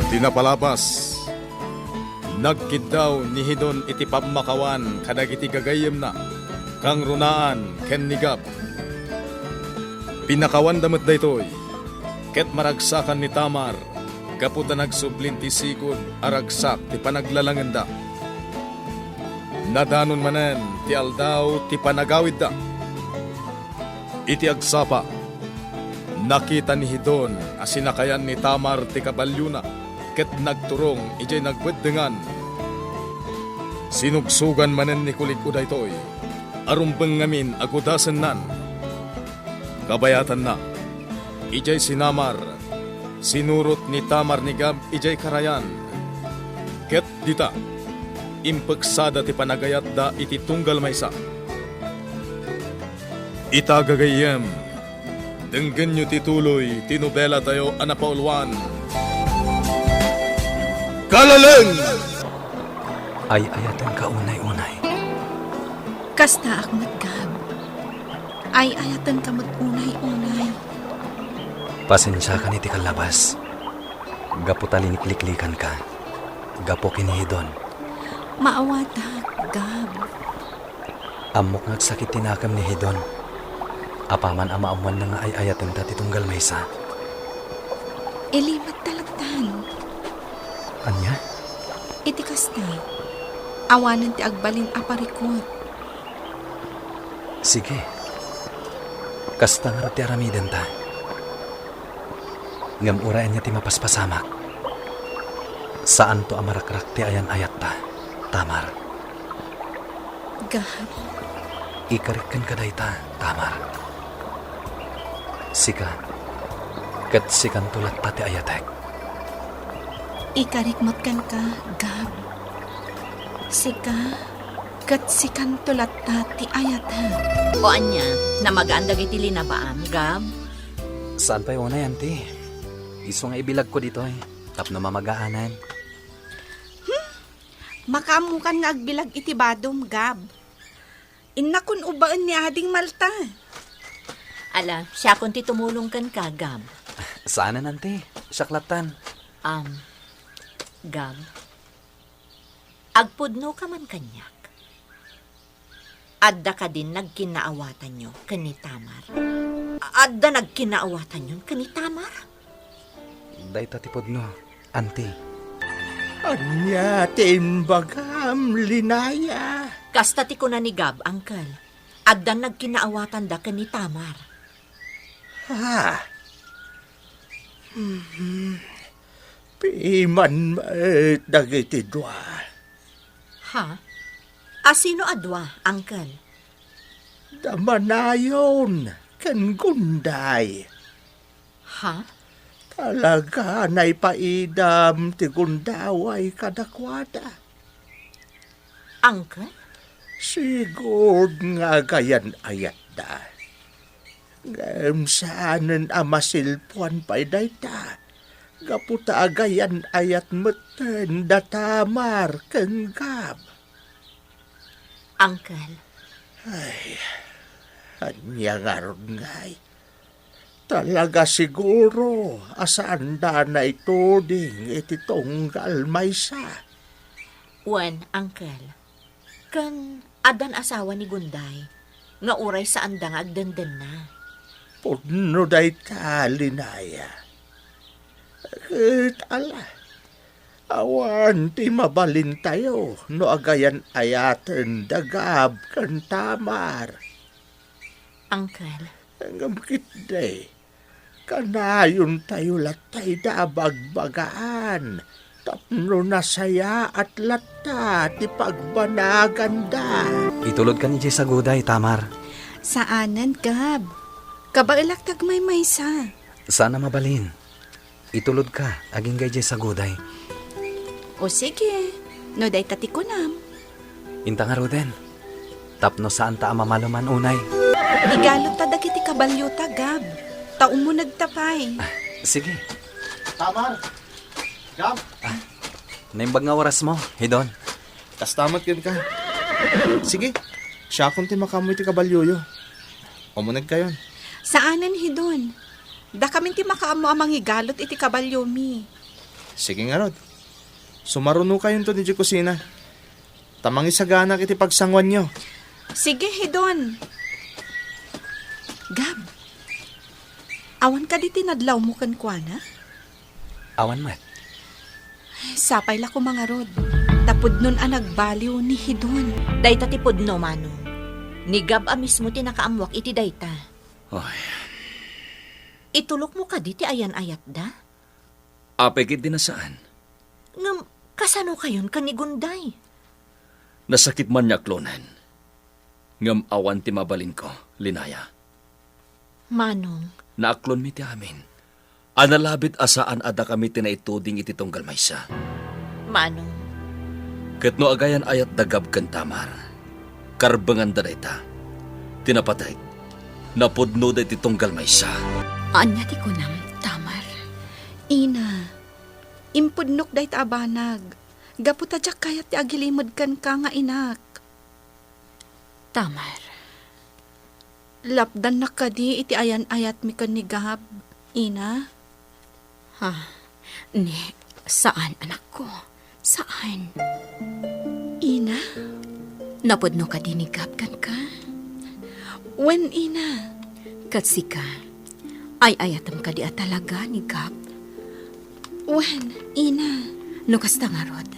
Tinapalabas. Nagkidaw ni Hidon iti pamakawan kadag iti gagayem na kang runaan ken nigab. Pinakawan damat daytoy ket maragsakan ni Tamar kaputa nagsublin ti sikod aragsak ti panaglalangan da. Nadanon manen ti aldaw ti panagawid da. Iti agsapa nakita ni Hidon asinakayan ni Tamar ti kabalyo na ket nagturong ijay nagweddengan. Sinugsugan manen ni kulik uday toy, arumbeng ngamin agudasen nan. Kabayatan na, ijay sinamar, sinurot ni Tamar ni Gab ijay karayan. Ket dita, impeksada ti panagayat da iti tunggal maysa. Itagagayem, denggen nyo tituloy, tinubela tayo anapaulwan. Kalaleng! Ay ayatan ka unay-unay. Kasta akmat Gab. Ay ayatan ka unay-unay. Pasensya ka ni ti kalabas. Gapo talinikliklikan ka. Gapo kinihidon. Maawata, Gab. Amok nagsakit tinakam ni Hidon. Apaman amaamuan na nga ay ayatan ta titunggal maysa. Ilimat talagtan. Anya? Iti kasta. Awanan ti agbalin aparikot. Sige. Kasta nga ti aramidan ta. Ngamurayan niya ti mapaspasamak. Saan to amarakrak ti ayan ayat ta, Tamar? Gab. Ikarikan ka day ta, Tamar. Sika. Kat sikan tulat ta ti ayatek. Ikarikmot kan ka, Gab. Sika, kat sikan tulat ti ayata. O anya, na magandag iti linabaan, Gab? Saan pa yung unay, auntie? Iso nga ibilag ko dito eh. Tapno mamagaanan. Makamukan nga agbilag iti badom, Gab. Inakon ubaan ni Ading Malta. Ala, siya kung ti tumulong kan ka, Gab. Saanan, auntie? Saklatan. Gab, agpudno ka man kanyak. Adda ka din nagkinaawatan nyo kani Tamar. Adda nagkinaawatan nyo kani Tamar? Day tatipod no, auntie. Anya timbagam linaya. Kasta ti ko na ni Gab, Uncle. Adda nagkinaawatan da kani Tamar. Ha? Piman dagiti dua. Ha? Asino adwa, Uncle? Damanayon ken gunday. Ha? Talaga naipaidam ti gundaway kadakwada. Uncle? Sigod nga gayan ayat da. Ngam saanen amasilpuan pa'y dayta. Gaputa agayan ayat meten da Tamar ken Gab. Uncle? Ay, anya nga ron ngay. Talaga siguro asaan da na ito ding iti tunggal maysa. Wen, Uncle. Kan adan asawa ni Gunday, nga uray sa andang agdenden na. Pudno day talinaya. Ala, awan ti mabalin tayo no agayan ayaten da Gab kan Tamar. Uncle? Hanggang kitday, kanayon tayo latay da bagbagaan. Tapno na saya at lata ti pagbanaganda. Itulod ka ni Jay sa guday, Tamar. Saanan, Gab? Kabailak tagmay maysa. Sana mabalin. Itulod ka, aging gay Jay sa guday. O sige, no day tatikunam. Inta nga Ruden. Tapno saan ta amamaluman unay. Igalot ta dagiti kabalyo ta, Gab. Taong mo nagtapay. Sige. Tamar! Gab! Naimbag nga oras mo, Hidon. Kastamat yun ka. Sige, siya kung ti makamoy ti kabalyoyo. Umunag kayon. Saanan, Hidon? Da kami ti makaamo amang higalot iti kabalyo mi. Sige nga Rod. Sumaruno kayo to ni kusina. Tamang isagana kiti pagsangwan nyo. Sige, Hidon. Gab, awan ka di tinadlaw mo kan kuana? Awan mat. Sapay la ko mga rod. Tapod nun ang nagbaliw ni Hidon. Dayta ti pudno, Manong. Ni Gab mismo ti nakaamwak iti dayta. Ay, Itulok mo ka di ti ayan-ayat da? apekit din na saan. Ngam, kasano kayon ka ni Gunday? Nasakit man niya klonan. Ngam awan ti mabalin ko, linaya. Manong, Naaklon mi ti amin. Analabit asaan ada kami tinaituding iti tunggal maysa. Manong, Ket no agayan ayat dagab ken Tamar. Karbengan da dayta. Tinapatay. Napudno da iti tunggal maysa. Anya ti kunam, Tamar. Ina, impudnok day abanag. Gaputa jak kayat ti agilimod kan ka nga inak. Tamar. Lapdan na ka di iti ayan-ayat mi kan ni Gab. Ina, Ha? Ni, saan anak ko? Saan? Ina, Napudno ka dinigap kan ka? when Ina? Katsi ka. Ay ayatam ka di at talaga ni Gab. When Ina? No kasta nga Rod.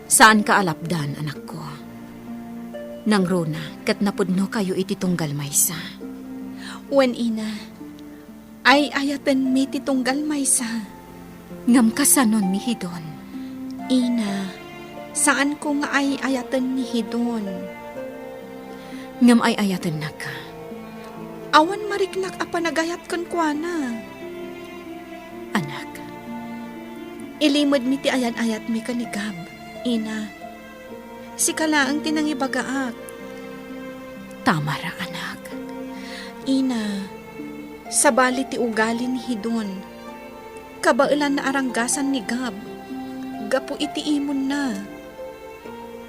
Saan ka alapdan, anak ko? Nang Rona, kat napudno kayo iti tunggal maysa. When Ina? Ay ayatan mi ti tunggal maysa. Ngam kasanon mi Hidon. Ina, saan ko nga ay ayatan ni Hidon? Ngam ay ayatan na ka. Awan mariknak a panagayat kan kuana. Anak, Ilimod mi ti ayan-ayat mi kan ni Gab. Ina, si kala ang tinangibagaak. tama ra anak. Ina, sabali ti ugali ni Hidon. Kabailan na aranggasan ni Gab. Gapu iti imon na.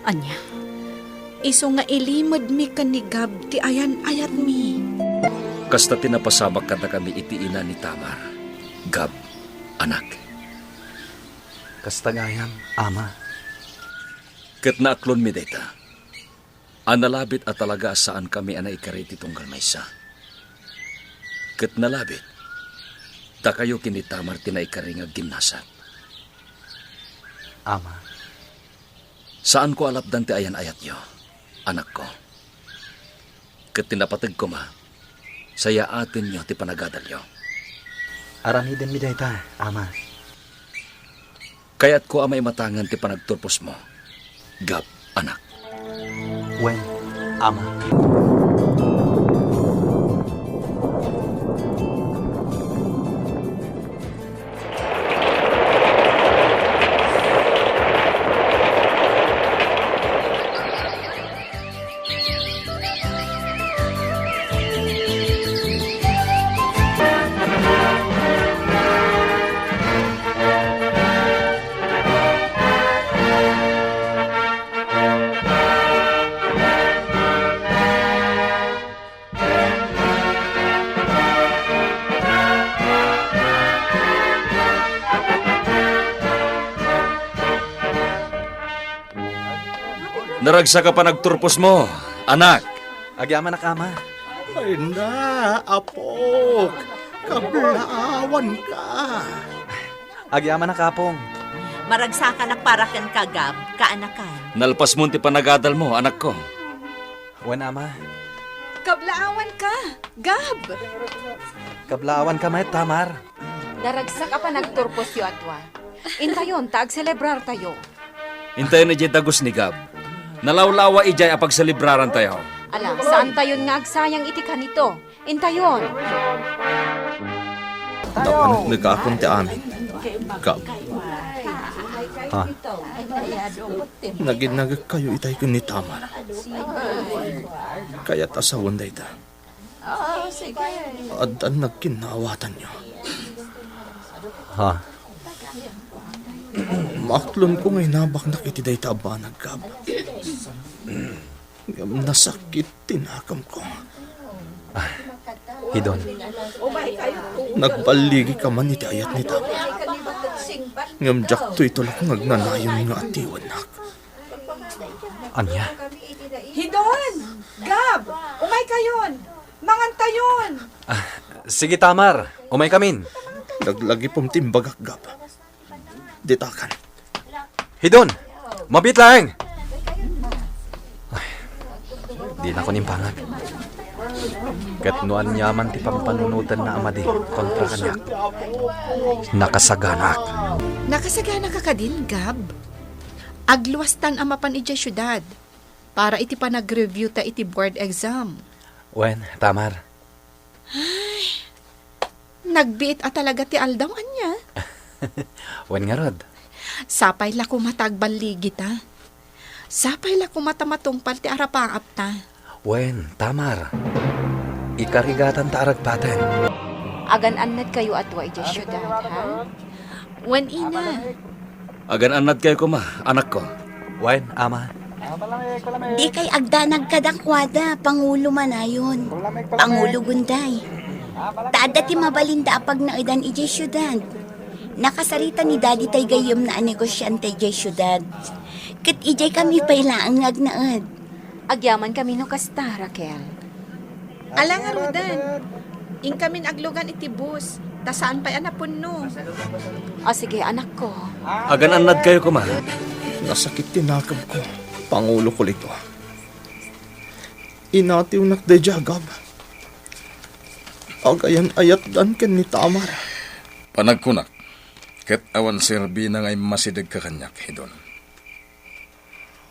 Anya, Iso nga ilimod mi kan ni Gab ti ayan-ayat mi. Kasta tinapasabak kada kami iti ina ni Tamar. Gab, anak. Kasta ngayam, ama. Ket naaklon mi dayta. Analabit at talaga saan kami anay kariti tunggal maysa. Ket nalabit. Da kayo kini Tamar tinaikaring gimnasat. Ama. Saan ko alapdan ti ayan-ayat yo, anak ko? Ket tinapatag ko ma, saya atin nyo ti panagadal yo. Aramiden mi dayta, ama. Kaya't ko amay matangan ti panagturpos mo. Gab, anak. When, ama. Naragsa ka pa nagturpos mo, anak. Agyaman na ama. Ay na, apok. Kablaawan ka. Agyaman na kapong. maragsakan para ken ka Gab, kaanakan. Nalpas mo ti panagadal mo, anak ko. When, ama. Kablaawan ka, Gab. Kablaawan ka may Tamar. Daragsak ka pa nagturpos yo atwa. Intayon, tag-celebrar tayo. Hintayin na dagos ni Gab. Nalawlawa ijay apag salibraran tayo. Ala, saan tayon nga agsayang iti kanito? Intayon. Dapan nagkaakon ti amin. Gab. Ha? Naginagag kayo itay ko ni Tamar. Kaya't asawan da ita. Adan nagkinawatan nyo. Ha? Maklon ko ngay nabak na kiti day tabanag, Gab. Nasakit tinakam ko. Hidon. Nagbaligi ka man iti ayat ni Tamar. Ngamjak to itulak ngagnanayon nga atiwan nak. Anya? Hidon! Gab! Umay kayon! Mangantayon! Sige, Tamar. Umay kamin. Laglagi pong timbagak gab. Ditakan. Hidon! Mabit lang! Ay, di na ko nimpangan. Kat nuan yaman ti pampanunutan na amadi kontra kanya. Nakasaganak. Nakasagana ka ka din, Gab. Agluwastan ang mapan iti syudad para iti pa nag-review ta iti board exam. Wen, Tamar. Nagbiit at talaga ti aldaw anya. Wen nga rod. Sapay la kumatagbaligi ta. Sapay la kumatamatungpal ti arapaap ta. Wen, Tamar. Ikarigatan ta aragpaten. Agan-anad kayo atwa iti syudad, ha? Wen ina. Agan-anad kayo ko ma, anak ko. Wen, ama. Di kay agdanag kadakwada, Pangulo manayon. Pangulo Gunday. Taada ti mabalinda apag na edan ijay syudad. Nakasarita ni Daddy tay gayom na negosyante ijay syudad. Kat ijay kami pailaang ngagnaed. Agyaman kami no kasta, Raquel. Alang arudan. Ing kamin aglugan iti bus. Ta saan pa'y anapun no? O sige, anak ko. Agan-anad kayo ko ma. Nasakit tinakab ko. Pangulo ko lito. Inatiw nakdadya gab. Agayan ayat dan ken ni Tamar. Panagkunak, ket awan serbi na ngay masidag ka kanyak, Hidon.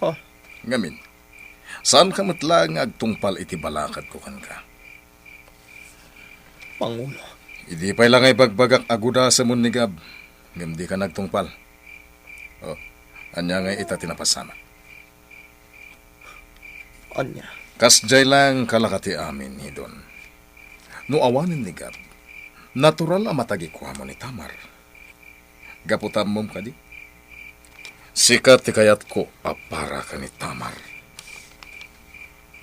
Ha? Ngamin, saan ka matlang agtungpal iti balakad ko kan ka? Pangulo. Idi pa'y lang ay bagbagak aguda sa mun ni Gab. Ngam di ka nagtungpal. O, anya ngay ita tinapasama. Anya. Kasjay lang kalakati amin, Hidon. No awanin ni Gab, natural ang matagikuha mo ni Tamar. Gaputam mom ka di? Sikat ti kayat ko apara ka ni Tamar.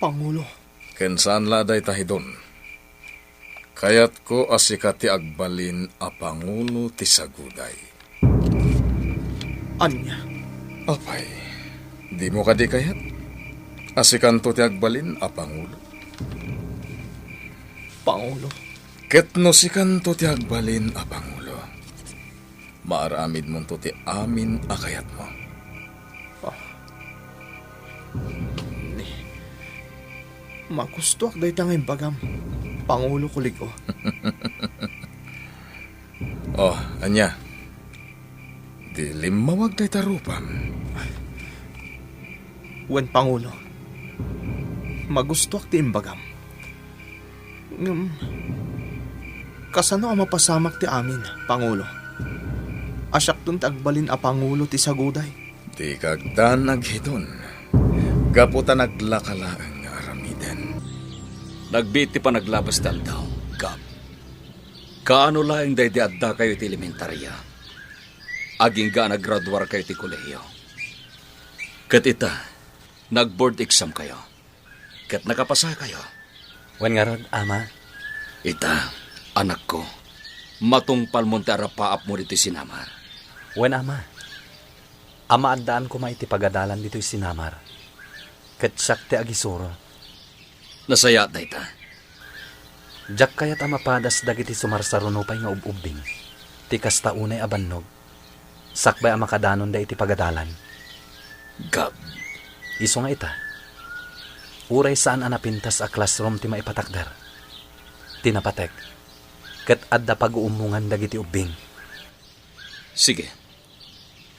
Pangulo. Ken saan laday tahidon? Kayat ko asikat ti agbalin a pangulo ti saguday. Anya. Apay, di mo ka di kayat? Asikanto ti agbalin a pangulo. Pangulo. Ket no sikanto ti agbalin a pangulo. Maaramid mo to ti amin a kayat mo. Magusto ak day tangay bagam. Pangulo ko ligo. Oh, anya. Di limawag day tarupan. Wen Pangulo. Magusto ak ti imbagam. Kasano ang mapasamak ti amin, Pangulo? Asyak dun tagbalin a Pangulo ti saguday. Di kagdan naghidon. Gaputa naglakalaan nga aramiden. Nagbiti pa naglabas dal daw, Gab. Kaano laing day di adda kayo ti elementarya? Aging ga naggraduar kayo ti kolehiyo. Kat ita, nag-board exam kayo. Kat nakapasa kayo. Wen nga rod, ama. Ita, anak ko, matungpal mo ti arapaap mo dito sinamar. Wen, ama. Ama addaan ko maiti pagadalan dito'y sinamar. Ket siyak ti agisuro. Nasaya da ita. Jak kayat amapadas dagiti sumarsarunupay nga ububing. Ti kasta unay abannog. Sakbay ang makadanon da iti pagadalan. Gab. Iso nga ita. Uray saan anapintas a classroom ti maipatakder. Tinapatek. Ket adda pag-uumungan dagiti ubing. Sige.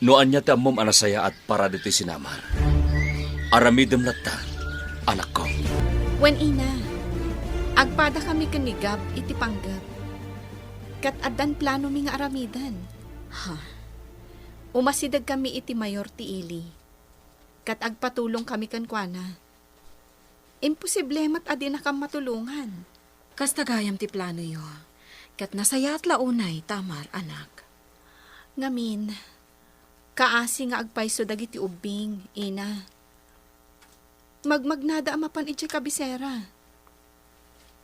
Noan niya ti amom anasaya at para dito sinamar. Aramidem latta, anak ko. Wen ina. Agpada kami kanigab iti panggap. Kat addan plano mi nga aramidan. Ha. Umasidag kami iti mayor ti ili. Kat agpatulong kami kankwana. Imposible mat adi na kam matulungan. Kasta gayam ti plano yo. Kat nasayat launay, Tamar, anak. Ngamin, kaasi nga agpayso dagiti ubing, ina. Magmagnada amapan iti kabisera.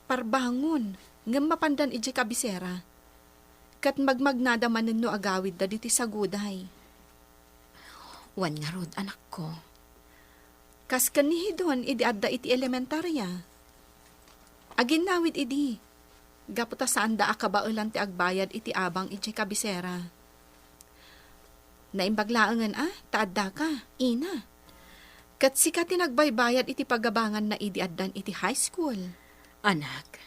Parbangon, ngam mapandan iti kabisera. kat magmagnada manen no agawid da diti saguday. Wan nga rod, anak ko. Kas kanihi doon, idi adda iti elementarya. Agin nawid idi. Gaputa saan da akabaulan ti agbayad iti abang iti kabisera. Naimbaglaangan taadda ka, ina. Kat sika tinagbaybayad iti pagabangan na idi addan iti high school. Anak,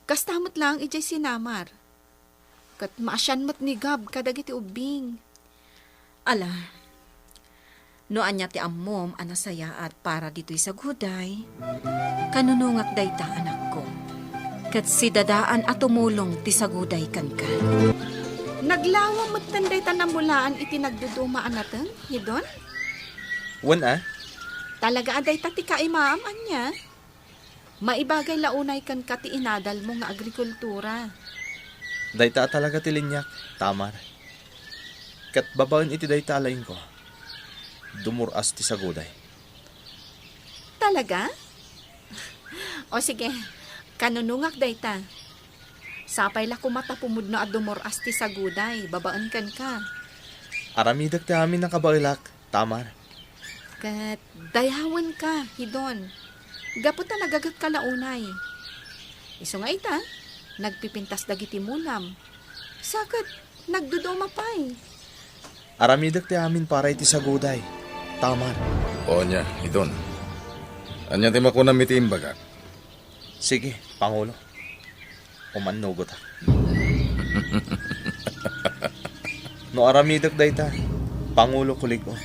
Kastamot lang iti sinamar. Kat maasyan mo't ni Gab kadag iti ubing. ala, no anya ti ammom anasaya at para dito'y sa guday, kanunungak dayta anak ko. Kat si dadaan at tumulong ti saguday kan ka. Naglawa mo't tanday tanamulaan iti nagdudumaan natin, hidon? Wan Talaga aday tati kaimaam anya. Maibagay launay kan kati inadal mo nga agrikultura. Dayta talaga tilinyak, tamar. Kat babaen iti dayta alain ko. Dumuras ti saguday. Talaga? O sige, kanunungak dayta. Sapay la kumata pumudno at dumuras ti saguday, babaan kan ka. Aramidak ti amin nakabailak, tamar. Kat dayawan ka, hidon. Gaputa nagagat ka launay. Iso nga ita, nagpipintas dagiti mulam. Sakat, nagdudoma pa'y. Aramidak ti amin para iti saguday, tamar. O niya, idon. Anya ti makunam iti imbaga. Sige, Pangulo. Umanugot ha. No aramidak dayta, Pangulo kuliko.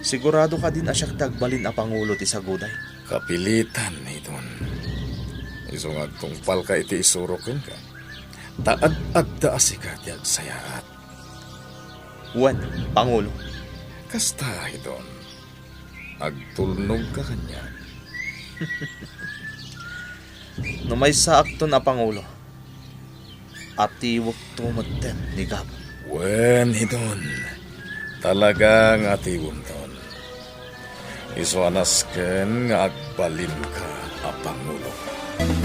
Sigurado ka din asyak dagbalin a Pangulo ti saguday. Kapilitan, idon. Iso nga tungpal ka iti isurokin ka. Taad-adda asika ti agsayaat. Wan, Pangulo. Kasta, idon. Agtulnog ka kanya. No may saakton a Pangulo. At tiwok tumaten ni Gab. Wen, idon. Talagang atiwon ton. Isuanasken nga agbalin ka a Pangulo.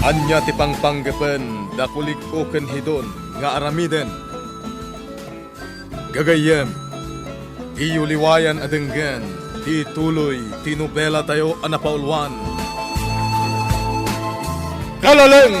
Anya ti pangpanggapen dakulik ko ken hidon nga aramiden. Gagayem, iyuliwayan adenggan, ti tuloy, tinubela tayo anapaulwan. Kalaleng!